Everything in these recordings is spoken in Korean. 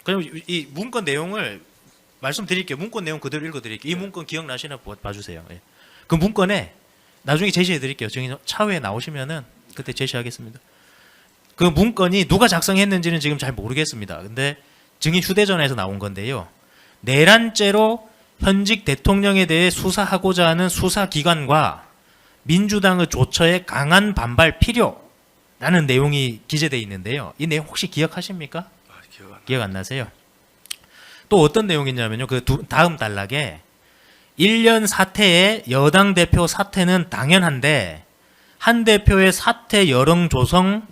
그럼 이 문건 내용을 말씀드릴게요. 문건 내용 그대로 읽어드릴게요. 이 네. 문건 기억나시나 봐주세요. 예. 그 문건에 나중에 제시해드릴게요. 저희 차후에 나오시면은 그때 제시하겠습니다. 그 문건이 누가 작성했는지는 지금 잘 모르겠습니다. 근데 증인 휴대전화에서 나온 건데요. 내란죄로 현직 대통령에 대해 수사하고자 하는 수사기관과 민주당의 조처에 강한 반발 필요라는 내용이 기재되어 있는데요. 이 내용 혹시 기억하십니까? 기억 안 나세요? 또 어떤 내용이냐면요. 그 다음 단락에 1년 사퇴에 여당 대표 사퇴는 당연한데 한 대표의 사퇴 여론 조성,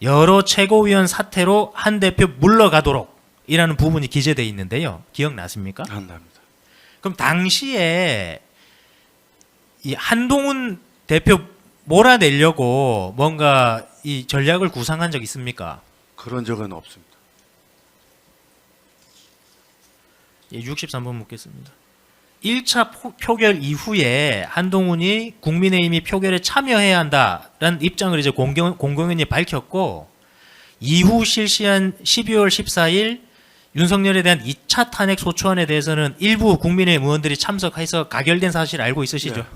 여러 최고위원 사퇴로 한 대표 물러가도록 이라는 부분이 기재되어 있는데요. 기억나십니까? 안 납니다. 그럼 당시에 이 한동훈 대표 몰아내려고 뭔가 이 전략을 구상한 적 있습니까? 그런 적은 없습니다. 예, 63번 묻겠습니다. 1차 표결 이후에 한동훈이 국민의힘이 표결에 참여해야 한다라는 입장을 이제 공공연히 밝혔고 이후 실시한 12월 14일 윤석열에 대한 2차 탄핵 소추안에 대해서는 일부 국민의힘 의원들이 참석해서 가결된 사실 알고 있으시죠? 네.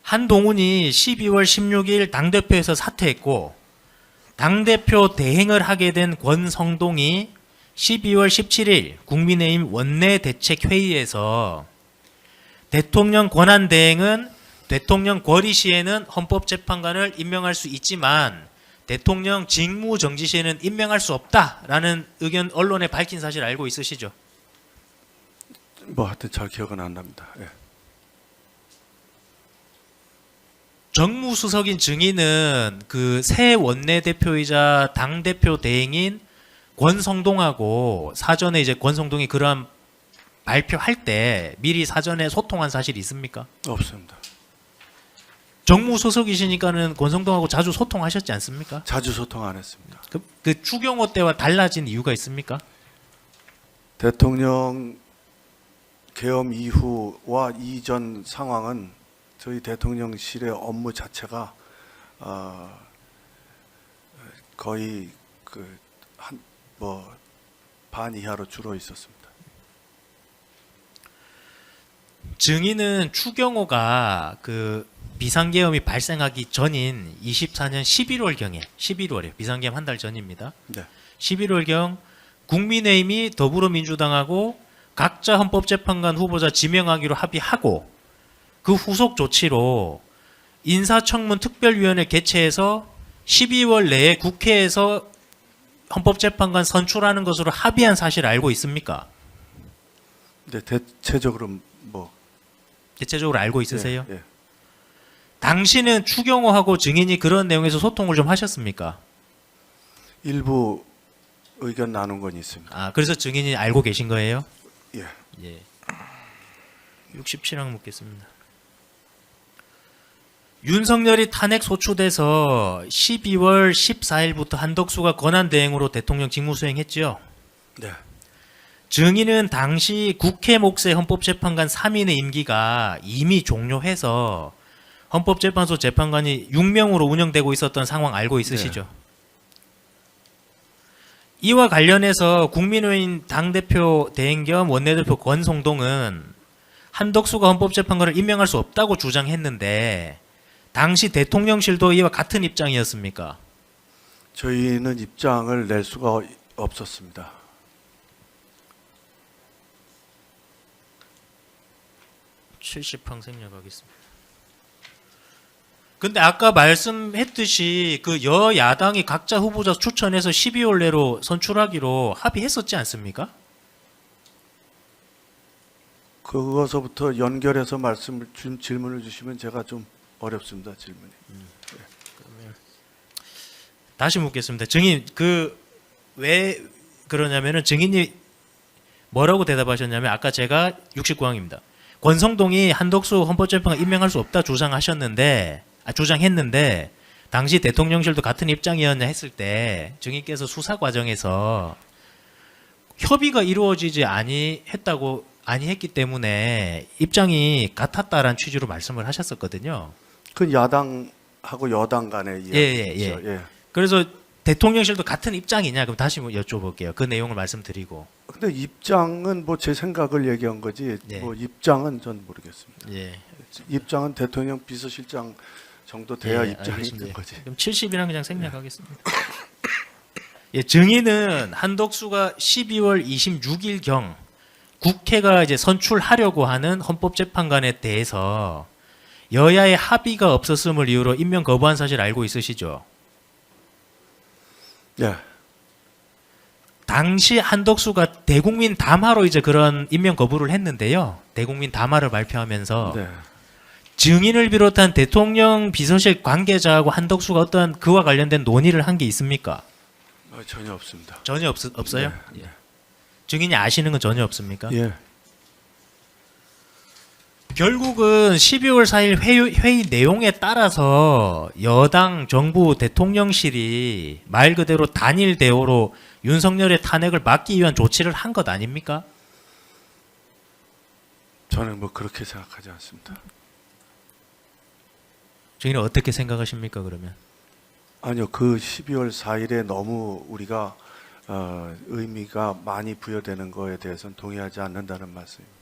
한동훈이 12월 16일 당대표에서 사퇴했고 당대표 대행을 하게 된 권성동이 12월 17일 국민의힘 원내대책회의에서 대통령 권한대행은 대통령 권리 시에는 헌법재판관을 임명할 수 있지만 대통령 직무정지 시에는 임명할 수 없다라는 의견 언론에 밝힌 사실 알고 있으시죠? 뭐 하여튼 잘 기억은 안 납니다. 예. 정무수석인 증인은 그 새 원내대표이자 당대표 대행인 권성동하고 사전에 이제 권성동이 그러한 발표할 때 미리 사전에 소통한 사실이 있습니까? 없습니다. 정무수석이시니까는 권성동하고 자주 소통하셨지 않습니까? 자주 소통 안 했습니다. 그 추경호 때와 달라진 이유가 있습니까? 대통령 계엄 이후와 이전 상황은 저희 대통령실의 업무 자체가 거의 반 이하로 줄어 있었습니다. 증인은 추경호가 그 비상계엄이 발생하기 전인 24년 11월에 비상계엄 한 달 전입니다. 네. 11월경 국민의힘이 더불어민주당하고 각자 헌법재판관 후보자 지명하기로 합의하고 그 후속 조치로 인사청문 특별위원회 개최해서 12월 내에 국회에서 헌법재판관 선출하는 것으로 합의한 사실 알고 있습니까? 네, 대체적으로 뭐 대체적으로 알고 있으세요? 예, 예. 당시는 추경호하고 증인이 그런 내용에서 소통을 좀 하셨습니까? 일부 의견 나눈 건 있습니다. 아, 그래서 증인이 알고 계신 거예요? 예. 예. 67항 묻겠습니다. 윤석열이 탄핵 소추돼서 12월 14일부터 한덕수가 권한대행으로 대통령 직무수행했죠. 네. 증인은 당시 국회 몫의 헌법재판관 3인의 임기가 이미 종료해서 헌법재판소 재판관이 6명으로 운영되고 있었던 상황 알고 있으시죠? 네. 이와 관련해서 국민의힘 당대표 대행 겸 원내대표 권성동은 한덕수가 헌법재판관을 임명할 수 없다고 주장했는데 당시 대통령실도 이와 같은 입장이었습니까? 저희는 입장을 낼 수가 없었습니다. 생략하겠습니다. 근데 아까 말씀했듯이 그 여야당이 각자 후보자 추천해서 12월 내로 선출하기로 합의했었지 않습니까? 그것서부터 연결해서 질문을 주시면 제가 좀 어렵습니다. 질문이. 다시 묻겠습니다. 증인 왜 그러냐면은 증인이 뭐라고 대답하셨냐면 아까 제가 69항입니다. 권성동이 한덕수 헌법재판관 임명할 수 없다 주장했는데 당시 대통령실도 같은 입장이었냐 했을 때 증인께서 수사 과정에서 협의가 이루어지지 아니했기 때문에 입장이 같았다라는 취지로 말씀을 하셨었거든요. 그 야당하고 여당 간의 이야기죠. 예. 그래서 대통령실도 같은 입장이냐? 그럼 다시 뭐 여쭤볼게요. 그 내용을 말씀드리고. 근데 입장은 뭐 제 생각을 얘기한 거지. 예. 뭐 입장은 전 모르겠습니다. 예. 입장은 대통령 비서실장 정도 돼야 예, 입장이 알겠습니다. 있는 거지. 그럼 70이랑 그냥 생략하겠습니다. 예, 증인은 한덕수가 12월 26일경 국회가 이제 선출하려고 하는 헌법재판관에 대해서 여야의 합의가 없었음을 이유로 임명 거부한 사실 알고 있으시죠? 예. 당시 한덕수가 대국민 담화로 이제 그런 임명 거부를 했는데요. 대국민 담화를 발표하면서 네. 증인을 비롯한 대통령 비서실 관계자하고 한덕수가 어떤 그와 관련된 논의를 한 게 있습니까? 전혀 없습니다. 전혀 없어요? 네, 네. 증인이 아시는 건 전혀 없습니까? 예. 결국은 12월 4일 회의 내용에 따라서 여당, 정부, 대통령실이 말 그대로 단일 대오로 윤석열의 탄핵을 막기 위한 조치를 한 것 아닙니까? 저는 뭐 그렇게 생각하지 않습니다. 증인은 어떻게 생각하십니까, 그러면? 아니요, 그 12월 4일에 너무 우리가 의미가 많이 부여되는 거에 대해서는 동의하지 않는다는 말씀입니다.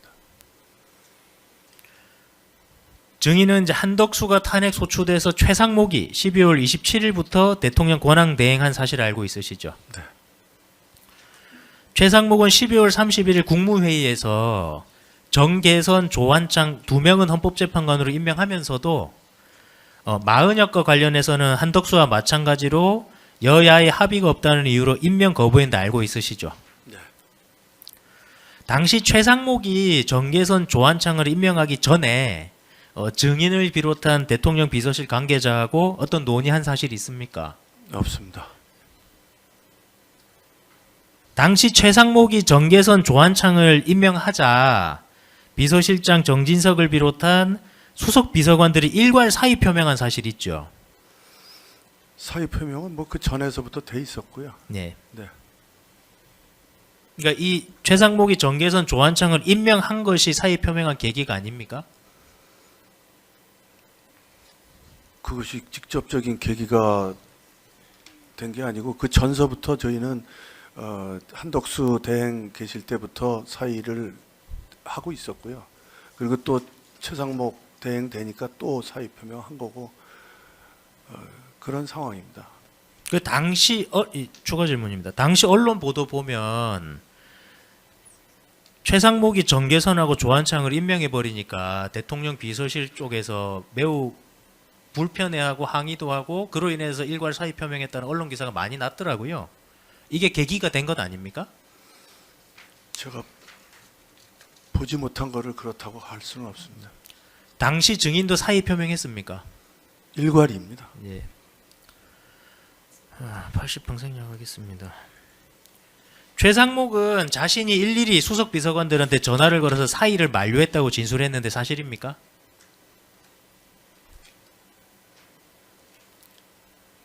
증인은 이제 한덕수가 탄핵 소추돼서 최상목이 12월 27일부터 대통령 권한 대행한 사실을 알고 있으시죠? 네. 최상목은 12월 31일 국무회의에서 정계선, 조환창 두 명은 헌법재판관으로 임명하면서도 마은혁과 관련해서는 한덕수와 마찬가지로 여야의 합의가 없다는 이유로 임명 거부했는데 알고 있으시죠? 네. 당시 최상목이 정계선, 조환창을 임명하기 전에 증인을 비롯한 대통령 비서실 관계자하고 어떤 논의한 사실이 있습니까? 없습니다. 당시 최상목이 정계선, 조환창을 임명하자 비서실장 정진석을 비롯한 수석 비서관들이 일괄 사의 표명한 사실이 있죠. 사의 표명은 뭐 그 전에서부터 돼 있었고요. 네. 네. 그러니까 이 최상목이 정계선, 조환창을 임명한 것이 사의 표명한 계기가 아닙니까? 그것이 직접적인 계기가 된 게 아니고 그 전서부터 저희는 한덕수 대행 계실 때부터 사의를 하고 있었고요. 그리고 또 최상목 대행 되니까 또 사의 표명한 거고 그런 상황입니다. 그 당시 추가 질문입니다. 당시 언론 보도 보면 최상목이 정계선하고 조환창을 임명해 버리니까 대통령 비서실 쪽에서 매우 불편해하고 항의도 하고 그로 인해서 일괄 사의 표명했다는 언론 기사가 많이 났더라고요. 이게 계기가 된 것 아닙니까? 제가 보지 못한 거를 그렇다고 할 수는 없습니다. 당시 증인도 사의 표명했습니까? 일괄입니다. 예. 80분 생략하겠습니다. 최상목은 자신이 일일이 수석 비서관들한테 전화를 걸어서 사의를 만료했다고 진술했는데 사실입니까?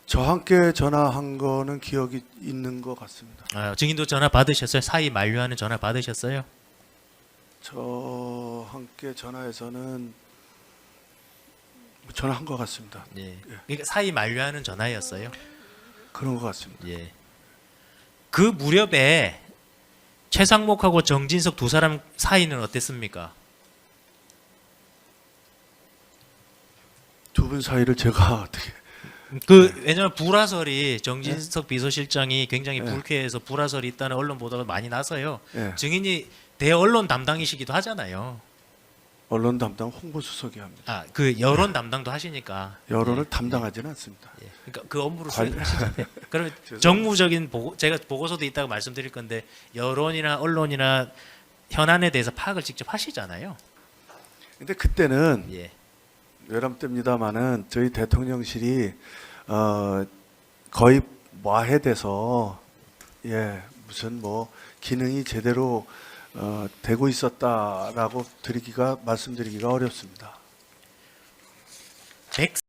저와 함께 전화한 거는 기억이 있는 것 같습니다. 증인도 전화 받으셨어요? 사의 만료하는 전화 받으셨어요? 저와 함께 전화해서는 전화한 것 같습니다. 예. 그러니까 사의 만료하는 전화였어요. 그런 것 같습니다. 예. 그 무렵에 최상목하고 정진석 두 사람 사이는 어땠습니까? 두 분 사이를 제가 어떻게 왜냐면 불화설이 정진석 비서실장이 굉장히 네. 불쾌해서 불화설이 있다는 언론 보도가 많이 나서요. 예, 증인이 대언론 담당이시기도 하잖아요. 언론 담당 홍보수석이 합니다. 그 여론 담당도 하시니까. 여론을 예. 담당하지는 않습니다. 예. 그러니까 그 업무를 관- 수행하시잖아요. 그러면 죄송합니다. 정무적인 제가 보고서도 이따가 말씀드릴 건데 여론이나 언론이나 현안에 대해서 파악을 직접 하시잖아요. 근데 그때는 예. 외람 때입니다만은 저희 대통령실이 거의 와해돼서 무슨 뭐 기능이 제대로 되고 있었다라고 말씀드리기가 어렵습니다.